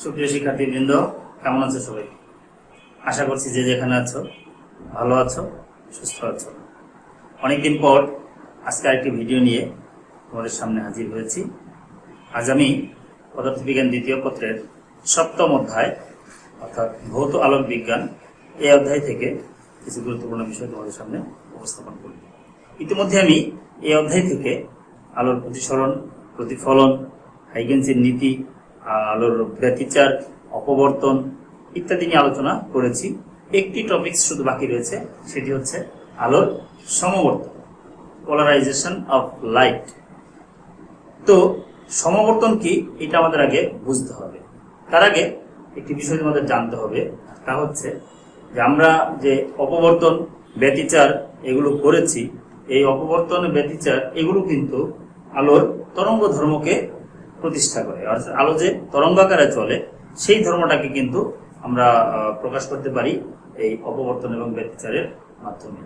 সুপ্রিয় শিক্ষার্থীবৃন্দ, কেমন আছো সবাই? আশা করছি যে যেখানে আছো ভালো আছো, সুস্থ আছো। অনেকদিন পর আজকে আরেকটি ভিডিও নিয়ে তোমাদের সামনে হাজির হয়েছি। আজ আমি পদার্থবিজ্ঞান দ্বিতীয় পত্রের 7ম অধ্যায় অর্থাৎ ভৌত আলোক বিজ্ঞান এই অধ্যায় থেকে কিছু গুরুত্বপূর্ণ বিষয় তোমাদের সামনে উপস্থাপন করব। ইতিমধ্যে আমি এই অধ্যায় থেকে আলোর প্রতিসরণ, প্রতিফলন, হাইগেন্সের নীতি, আলোর ব্যতিচার, অপবর্তন ইত্যাদি নিয়ে আলোচনা করেছি। একটি টপিক শুধু বাকি রয়েছে, সেটি হচ্ছে আলোর সমবর্তন, পোলারাইজেশন অফ লাইট। তো সমবর্তন কি, এটা আমাদের আগে বুঝতে হবে। তার আগে একটি বিষয় তোমাদের জানতে হবে, তা হচ্ছে যে আমরা যে অপবর্তন, ব্যতিচার এগুলো করেছি, এই অপবর্তন, ব্যতিচার এগুলো কিন্তু আলোর তরঙ্গ ধর্মকে প্রতিষ্ঠা করে। অর্থাৎ আলো যে তরঙ্গাকারে চলে সেই ধর্মটাকে কিন্তু আমরা প্রকাশ করতে পারি এই অপবর্তন এবং ব্যতিচারের মাধ্যমে।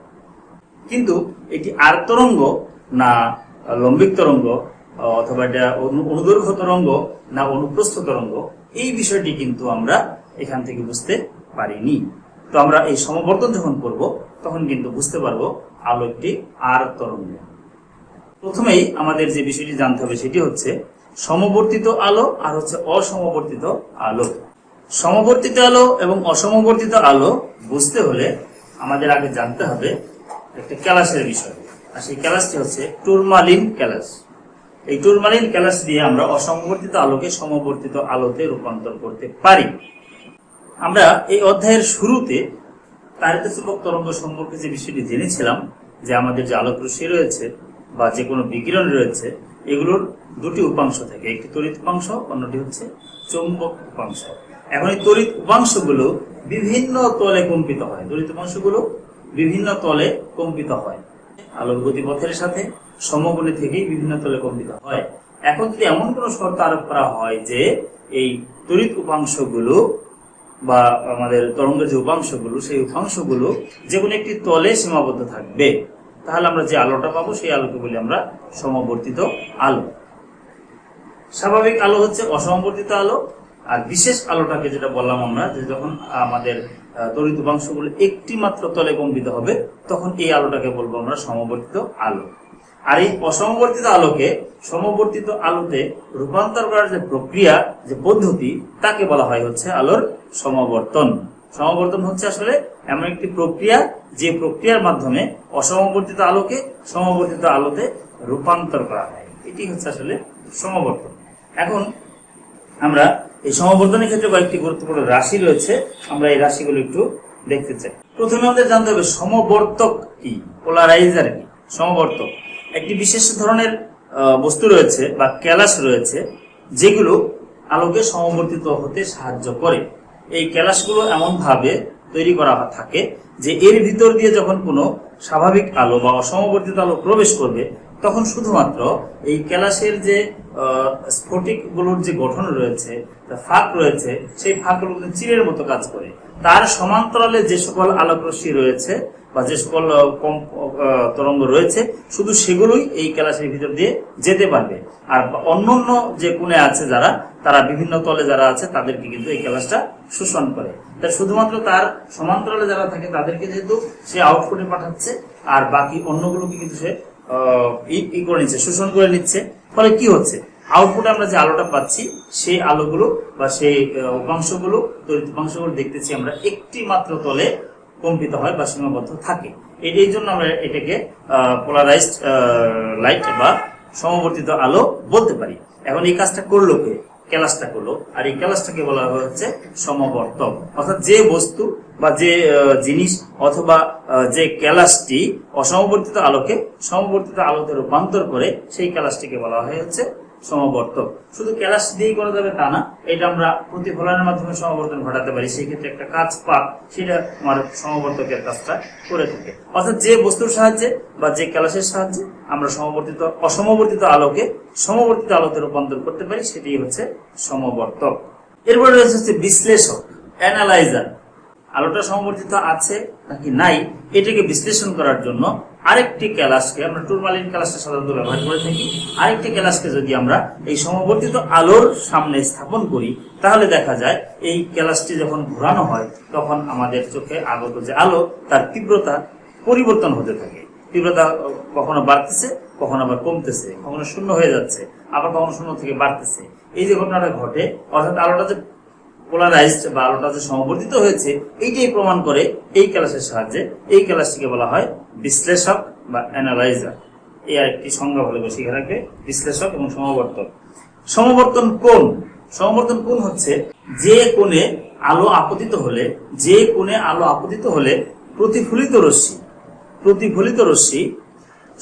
কিন্তু এটি আর তরঙ্গ না লম্বিক তরঙ্গ, অথবা এটা অনুদৈর্ঘ্য তরঙ্গ না অনুপ্রস্থ তরঙ্গ, এই বিষয়টি কিন্তু আমরা এখান থেকে বুঝতে পারিনি। তো আমরা এই সমবর্তন যখন করব তখন কিন্তু বুঝতে পারবো আলো একটি আর তরঙ্গ। প্রথমেই আমাদের যে বিষয়টি জানতে হবে সেটি হচ্ছে সমবর্তিত আলো আর হচ্ছে অসমবর্তিত আলো। সমবর্তিত আলো এবং অসমবর্তিত আলো বুঝতে হলে আমাদের আগে জানতে হবে একটা ক্যালাসের বিষয়, আর সেই ক্যালাসটি হচ্ছে টুরমালিন ক্যালাস। এই টুরমালিন ক্যালাস দিয়ে আমরা অসমবর্তিত আলোকে সমবর্তিত আলোতে রূপান্তর করতে পারি। আমরা এই অধ্যায়ের শুরুতে তাড়িত চুম্বক তরঙ্গ সম্পর্কে যে বিষয়টি জেনেছিলাম, যে আমাদের যে আলোক রশ্মি রয়েছে বা যে কোনো বিকিরণ রয়েছে, এগুলোর দুটি উপাংশ থাকে, একটি তড়িৎ উপাংশ, অন্যটি হচ্ছে চৌম্বক উপাংশ। এখন এই তড়িৎ উপাংশগুলো বিভিন্ন তলে কম্পিত হয়, তড়িৎ উপাংশগুলো বিভিন্ন তলে কম্পিত হয়, আলোর গতিপথের সাথে সমকোণী থেকেই বিভিন্ন তলে কম্পিত হয়। এখন যদি এমন কোনো শর্ত আরোপ করা হয় যে এই তড়িৎ উপাংশগুলো বা আমাদের তরঙ্গের যে উপাংশগুলো, সেই উপাংশগুলো যে কোনো একটি তলে সীমাবদ্ধ থাকবে, তাহলে আমরা যে আলোটা পাবো সেই আলোকে বলি আমরা সমবর্তিত আলো। স্বাভাবিক আলো হচ্ছে অসমবর্তিত আলো, আর বিশেষ আলোটাকে যেটা বললাম আমরা, যে যখন আমাদের তড়িৎ উপাংশগুলো একটি মাত্র তলে কম্পিত হবে তখন এই আলোটাকে বলবো আমরা সমবর্তিত আলো। আর এই অসমবর্তিত আলোকে সমবর্তিত আলোতে রূপান্তর করার যে প্রক্রিয়া, যে পদ্ধতি, তাকে বলা হয় হচ্ছে আলোর সমবর্তন। সমবর্তন হচ্ছে আসলে এমন একটি প্রক্রিয়া যে প্রক্রিয়ার মাধ্যমে অসমবর্তিত আলোকে সমবর্তিত আলোতে রূপান্তর করা হয়, এটি হচ্ছে আসলে সমবর্তন। এখন আমরা এই সমবর্তনের ক্ষেত্রে কয়েকটি গুরুত্বপূর্ণ রাশি রয়েছে, আমরা এই রাশিগুলো একটু দেখতে চাই। প্রথমে আমাদের জানতে হবে সমবর্তক কি, পোলারাইজার কি। সমবর্তক একটি বিশেষ ধরনের বস্তু রয়েছে বা ক্যালাস রয়েছে যেগুলো আলোকে সমবর্তিত হতে সাহায্য করে। এই ক্যালাসগুলো এমন ভাবে তৈরি করা থাকে যে এর ভিতর দিয়ে যখন কোনো স্বাভাবিক আলো বা অসমবর্তিত আলো প্রবেশ করবে তখন শুধুমাত্র এই ক্যালাসের যে স্ফটিকগুলোর যে গঠন রয়েছে, ফাঁক রয়েছে, সেই ফাঁকগুলো চিরের মতো কাজ করে। তার সমান্তরালে যে সকল আলোক রশ্মি রয়েছে বা যে সকল তরঙ্গ রয়েছে, শুধু সেগুলোই এই ক্যালাসের ভিতর দিয়ে যেতে পারবে। আর অন্যান্য যে কোণে আছে যারা, তারা বিভিন্ন তলে যারা আছে তাদেরকে কিন্তু এই ক্যালাসটা শোষণ করে। তাই শুধুমাত্র তার সমান্তরালে যারা থাকে তাদেরকে যেহেতু সে আউটপুটে পাঠাচ্ছে, আর বাকি অন্যগুলোকে কিন্তু সে করে নিচ্ছে, শোষণ করে নিচ্ছে। ফলে কি হচ্ছে, আউটপুটে আমরা যে আলোটা পাচ্ছি সেই আলোগুলো বা সেই উপাংশগুলো, তড়িৎ উপাংশগুলো দেখতেছি আমরা একটি মাত্র তলে কম্পিত হয় বা সীমাবদ্ধ থাকে। এই জন্য আমরা এটাকে পোলারাইজড লাইট বা সমবর্তিত আলো বলতে পারি। এখন এই কাজটা করলো কে? ক্যালাসটা করলো, আর এই ক্যালাসটাকে বলা হচ্ছে সমবর্তক। অর্থাৎ যে বস্তু বা যে জিনিস অথবা যে ক্যালাসটি অসমবর্তিত আলোকে সমবর্তিত আলোতে রূপান্তর করে, সেই ক্যালাসটিকে বলা হয় হচ্ছে সমবর্তক। শুধু ক্যালাস দিয়েই করা যাবে তা না, এটা আমরা প্রতিফলনের মাধ্যমে সমবর্তন ঘটাতে পারি। সেই ক্ষেত্রে একটা কাজ পাক, সেটা আমার সমবর্তকের কাজটা করে থাকে। অর্থাৎ যে বস্তুর সাহায্যে বা যে ক্যালাসের সাহায্যে আমরা অসমবর্তিত আলোকে সমবর্তিত আলোতে রূপান্তর করতে পারি, সেটাই হচ্ছে সমবর্তক। এরপরে রয়েছে হচ্ছে বিশ্লেষক, অ্যানালাইজার। আলোটা সমবর্তিত আছে নাকি নাই এটাকে বিশ্লেষণ করার জন্য আরেকটি ক্যালাসকে, আমরা টুরমালিন ক্যালাসটা সাধারণত ব্যবহার করে থাকি, আরেকটি ক্যালাসকে যদি আমরা এই সমবর্তিত আলোর সামনে স্থাপন করি, তাহলে দেখা যায় এই ক্যালাসটি যখন ঘোরানো হয় তখন আমাদের চোখে আগত যে আলো তার তীব্রতা পরিবর্তন হতে থাকে। তীব্রতা কখনো বাড়তেছে, কখনো আবার কমতেছে, কখনো শূন্য হয়ে যাচ্ছে, আবার কখনো শূন্য থেকে বাড়তেছে। এই যে ঘটনাটা ঘটে, অর্থাৎ আলোটা যে পোলারাইজড বা আলোটা যে সমবর্তিত হয়েছে, এইটাই প্রমাণ করে এই ক্যালাসের সাহায্যে। এই ক্যালাসটিকে বলা হয় বিশ্লেষক বা অ্যানালাইজার। এই আরেকটি সংজ্ঞা ভালো করে শিখে রাখবে, বিশ্লেষক এবং সমবর্তন। সমবর্তন কোণ, সমবর্তন কোণ হচ্ছে যে কোণে আলো আপতিত হলে, যে কোণে আলো আপতিত হলে প্রতিফলিত রশ্মি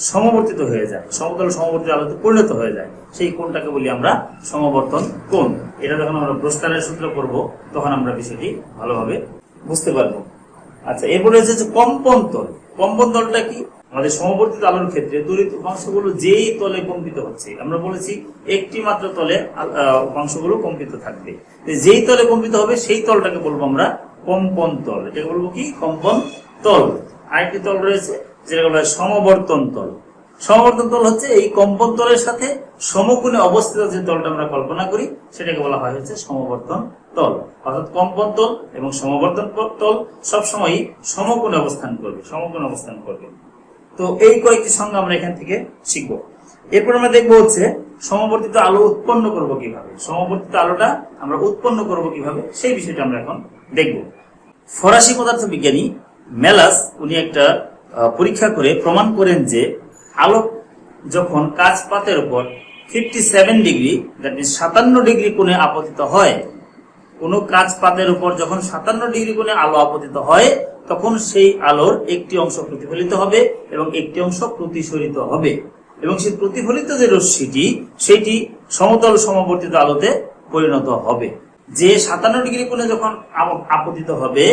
সমবর্তিত হয়ে যায়, সমতল সমবর্তিত আলোতে পরিণত হয়ে যায়, সেই কোণটাকে বলি আমরা সমবর্তন কোণ। এটা যখন আমরা ব্রুস্টারের সূত্র করব তখন আমরা বিষয়টি ভালোভাবে বুঝতে পারবো। আচ্ছা, এরপরে হচ্ছে কম্পন তল। কম্পন তলটা কি? আমাদের সমবর্তিত আলোর ক্ষেত্রে তড়িৎ উপাংশগুলো যেই তলে কম্পিত হচ্ছে, আমরা বলেছি একটি মাত্র তলে উপাংশগুলো কম্পিত থাকবে, যেই তলে কম্পিত হবে সেই তলটাকে বলবো আমরা কম্পন তল। এটাকে বলবো কি? কম্পন তল। আরেকটি তল রয়েছে যেটা বলা হয় সমবর্তন তল। সমবর্তন তল হচ্ছে এই কম্পন তলের সাথে সমকোণে অবস্থিত যে তলটা আমরা কল্পনা করি সেটাকে বলা হয় হচ্ছে সমবর্তন তল। অর্থাৎ কম্পন তল এবং সমবর্তন তল সবসময়ই সমকোণে অবস্থান করবে। তো এই কয়েকটি সংজ্ঞা আমরা এখান থেকে শিখব। এরপর আমরা দেখবো হচ্ছে সমবর্তিত আলো উৎপন্ন করব কিভাবে, সমবর্তিত আলোটা আমরা উৎপন্ন করব কিভাবে, সেই বিষয়টা আমরা এখন দেখব। ফরাসি পদার্থ বিজ্ঞানী মেলাস উনি একটা পরীক্ষা করে প্রমাণ করেন যে আলো যখন কাঁচ পাতের উপর 57 ডিগ্রি, দ্যাট মিনস 57 ডিগ্রি কোণে আপতিত হয়, কোনো কাঁচ পাতের উপর যখন 57 ডিগ্রি কোণে আলো আপতিত হয়, তখন সেই আলোর একটি অংশ প্রতিফলিত হবে এবং একটি অংশ প্রতিসরিত হবে, এবং সেই প্রতিফলিত যে রশ্মিটি সেটি সমতল সমবর্তিত আলোতে পরিণত হবে। যে 57 ডিগ্রি কোণে যখন আপতিত হবে,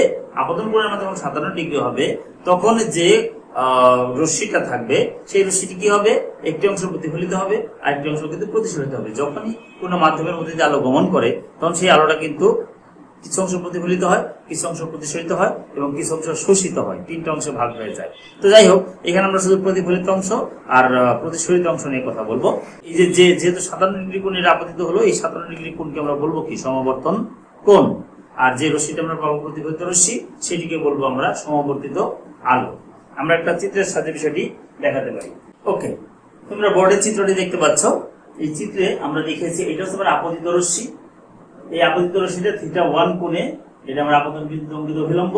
আপতন কোণের মান যখন 57 ডিগ্রি হবে, তখন যে রশ্মিটা থাকবে সেই রশ্মিটি কি হবে? একটি অংশ প্রতিফলিত হবে আর একটি অংশ কিন্তু প্রতিসরিত হবে। যখনই কোনো মাধ্যমের মধ্যে দিয়ে আলো গমন করে তখন সেই আলোটা কিন্তু কিছু অংশ প্রতিফলিত হয়, কিছু অংশ প্রতিসরিত হয় এবং কিছু অংশ শোষিত হয়, তিনটা অংশে ভাগ হয়ে যায়। তো যাই হোক, এখানে আমরা শুধু প্রতিফলিত অংশ আর প্রতিসরিত অংশ নিয়ে কথা বলবো। এই যে যেহেতু 57 ডিগ্রি কোণে আপতিত হলো, এই 57 ডিগ্রি কোণকে আমরা বলবো কি? সমবর্তন কোণ। আর যে রশ্মিটা আমরা পাবো প্রতিফলিত রশ্মি, সেটিকে বলবো আমরা সমবর্তিত আলো। আমরা একটা চিত্রের সাথে বিষয়টি দেখাতে পারি। ওকে, তোমরা বোর্ডের চিত্রটি দেখতে পাচ্ছ। এই চিত্রে আমরা দেখিয়েছি এটা হচ্ছে আপতিত রশ্মি। এই আপতিত রশ্মিটা θ1 কোণে, এটা আমরা আপতন বিন্দু অঙ্কিত অভিলম্ব,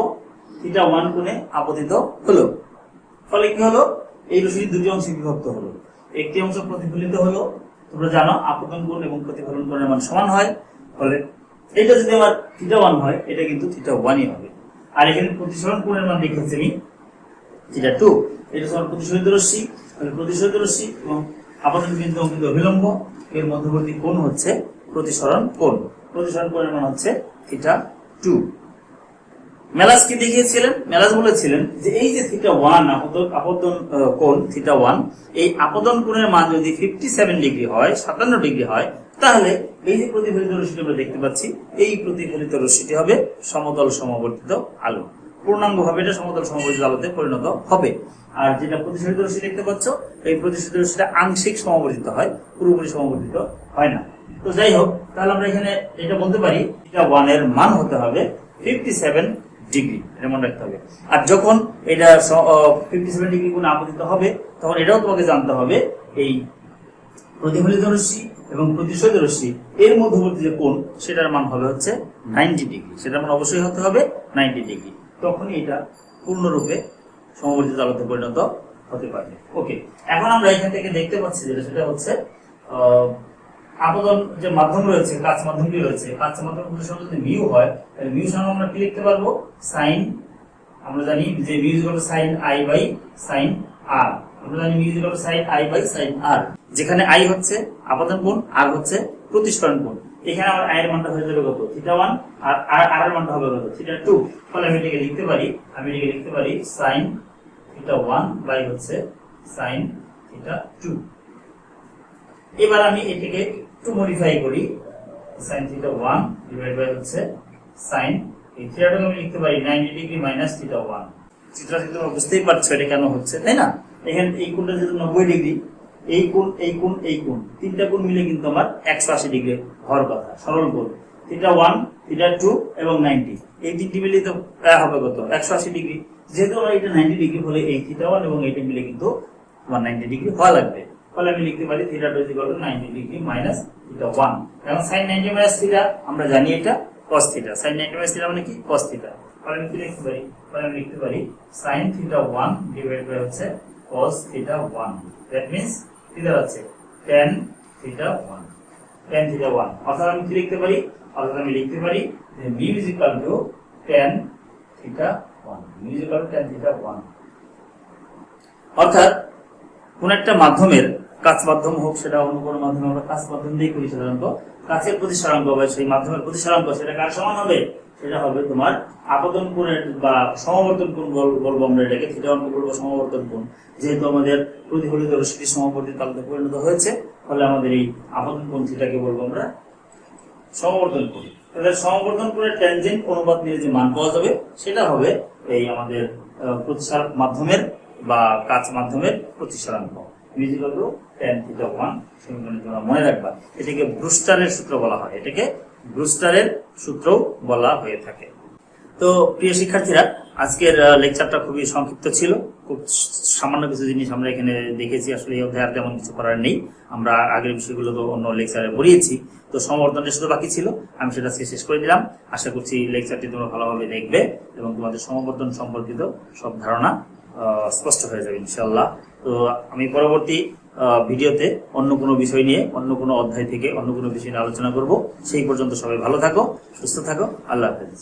θ1 কোণে আপতিত হলো। ফলে কি হলো? এই রশ্মি দুটি অংশে বিভক্ত হলো। একটি অংশ প্রতিফলিত হলো, তোমরা জানো আপতন কোণ এবং প্রতিফলন কোণের মান সমান হয়। ফলে এটা যদি আমার θ1 হয়, এটা কিন্তু θ1ই হবে। আর এখানে প্রতিসরণ কোণের মান লিখেছি আমি θ2। এটা হচ্ছে প্রতিসরিত রশ্মি, প্রতিসরিত রশ্মি এবং আপতন বিন্দু অঙ্কিত অভিলম্ব এর মধ্যবর্তী কোণ হচ্ছে প্রতিসরণ কোণ। প্রতিসরণ কোণের মান হচ্ছে θ2। মেলাস কি দেখিয়েছিলেন? মেলাস বলেছিলেন যে এই যে θ1 আপতন কোণ θ1, এই আপতন কোণের মান যদি 57 ডিগ্রি হয়, 57 ডিগ্রি হয়, তাহলে এই যে প্রতিফলিত রশ্মিটি আমরা দেখতে পাচ্ছি, এই প্রতিফলিত রশ্মিটি হবে সমতল সমবর্তিত আলো। পূর্ণাঙ্গভাবে এটা সমতল সমবর্তিত আলোতে পরিণত হবে। আর যেটা প্রতিসরিত রশ্মি দেখতে পাচ্ছ, এই প্রতিসরিত রশ্মিটা আংশিক সমবর্তিত হয়, পুরোপুরি সমবর্তিত হয় না। তো যাই হোক, তাহলে আমরা এখানে এটা বলতে পারি θ1 এর মান হতে হবে 57 ডিগ্রি, এটা মনে রাখতে হবে। আর যখন এটা 57 ডিগ্রি কোণে আপতিত হবে, তখন এটাও তোমাকে জানতে হবে এই প্রতিফলিত রশ্মি এবং প্রতিসরিত রশ্মি এর মধ্যবর্তী যে কোণ, সেটার মান হবে হচ্ছে 90 ডিগ্রি। সেটার মান অবশ্যই হতে হবে 90 ডিগ্রি। তখনই এটা পূর্ণরূপে সমবর্তিত আলোতে পরিণত হতে পারবে। ওকে, এখন আমরা এখান থেকে দেখতে পাচ্ছি যেটা সেটা হচ্ছে আপতন যে মাধ্যম রয়েছে, কাঁচ মাধ্যমটি রয়েছে, কাঁচ মাধ্যম প্রতিসরণ যদি মিউ হয়, তাহলে মিউ সমান আমরা কি লিখতে পারবো? সাইন, আমরা জানি যে mu equal to sine I by sine R. আমরা জানি mu equal to sine I by sine R, যেখানে আই হচ্ছে আপতন কোণ আর হচ্ছে প্রতিসরণ কোণ। এখানে আমার আই এর মানটা হয়ে যাবে কত? θ1, আর আর এর মানটা হবে কত? θ2। ফলে আমি এটাকে লিখতে পারি সাইন θ1 বাই হচ্ছে সাইন θ2। এবার আমি এটাকে একটু মডিফাই করি, সাইন θ1 ডিভাইড বাই হচ্ছে সাইন, এই θটাকে আমি লিখতে পারি 90 ডিগ্রি মাইনাস θ1। চিত্রটি তোমরা বুঝতেই পারছো এটা কেন হচ্ছে, তাই না? এখানে এই কোণটা যেহেতু 90 ডিগ্রি, এই কোণ এই কোণ এই কোণ তিনটা কোণ মিলে কিন্তু আমার 180 ডিগ্রি হওয়ার কথা, সরল কোণ। θ1, θ2 এবং 90 এই তিনটি মিলে তো হবে কত? 180 ডিগ্রি। যেহেতু আমার এটা 90 ডিগ্রি হলে এই θ1 এবং এইটা মিলে কিন্তু আমার 90 ডিগ্রি হওয়া লাগবে। ফলে আমি লিখতে পারি θ2 90 ডিগ্রি মাইনাস θ1। এখন sin 90 মাইনাস θ আমরা জানি এটা cos θ। sin 90 মাইনাস θ মানে কি? cos θ। ফলে আমি কি লিখতে পারি? ফলে আমি লিখতে পারি sin θ1 ডিভাইড বাই হচ্ছে cos θ1। দ্যাট মিন্স কি দাঁড়াচ্ছে? tan θ1। tan θ1 অর্থাৎ আমি কি লিখতে পারি? অর্থাৎ আমি লিখতে পারি যে μ tan θ1। μ tan θ1। অর্থাৎ কোন একটা মাধ্যমের কাচ মাধ্যম হোক, সেটা অন্য কোনো মাধ্যমে আমরা কাচ মাধ্যম দিয়ে করি সাধারণত, কাচের প্রতিসরাঙ্ক বা সেই মাধ্যমের প্রতিসরাঙ্ক সেটা কার সমান হবে? সেটা হবে তোমার আপতন কোণের বা সমবর্তন কোণ বলবো আমরা এটাকে, θ1 বলবো সমবর্তন কোণ। যেহেতু আমাদের প্রতিফলিত রশ্মিটি সমবর্তিত আলোতে পরিণত হয়েছে, ফলে আমাদের এই আপতন কোণ থিটাকে বলবো আমরা সমবর্তন কোণ। তাহলে সমবর্তন কোণের ট্যানজেন্ট অনুপাত নিয়ে যে মান পাওয়া যাবে সেটা হবে এই আমাদের প্রতিসরাঙ্ক মাধ্যমের বা কাচ মাধ্যমের প্রতিসরাঙ্ক tan θ1। সমীকরণে তোমরা মনে রাখবা, এটাকে ব্রুস্টারের সূত্র বলা হয়, এটাকে ব্রুস্টারের সূত্র বলা হয়ে থাকে। তো প্রিয় শিক্ষার্থীরা, আজকের লেকচারটা খুবই সংক্ষিপ্ত ছিল, খুব সামান্য কিছু জিনিস আমরা এখানে দেখেছি। আসলে এই অধ্যায়ে আর তেমন কিছু করার নেই, আমরা আগের বিষয়গুলো তো অন্য লেকচারে পড়িয়েছি। তো সমবর্তনটা শুধু বাকি ছিল, আমি সেটা আজকে শেষ করে দিলাম। আশা করছি লেকচারটি তোমরা ভালোভাবে দেখবে এবং তোমাদের সমবর্তন সম্পর্কিত সব ধারণা স্পষ্ট হয়ে যাবে ইনশাআল্লাহ। তো আমি পরবর্তী ভিডিওতে অন্য কোনো বিষয় নিয়ে, অন্য কোনো অধ্যায় থেকে অন্য কোনো বিষয় নিয়ে আলোচনা করব। সেই পর্যন্ত সবাই ভালো থাকো, সুস্থ থাকো। আল্লাহ হাফেজ।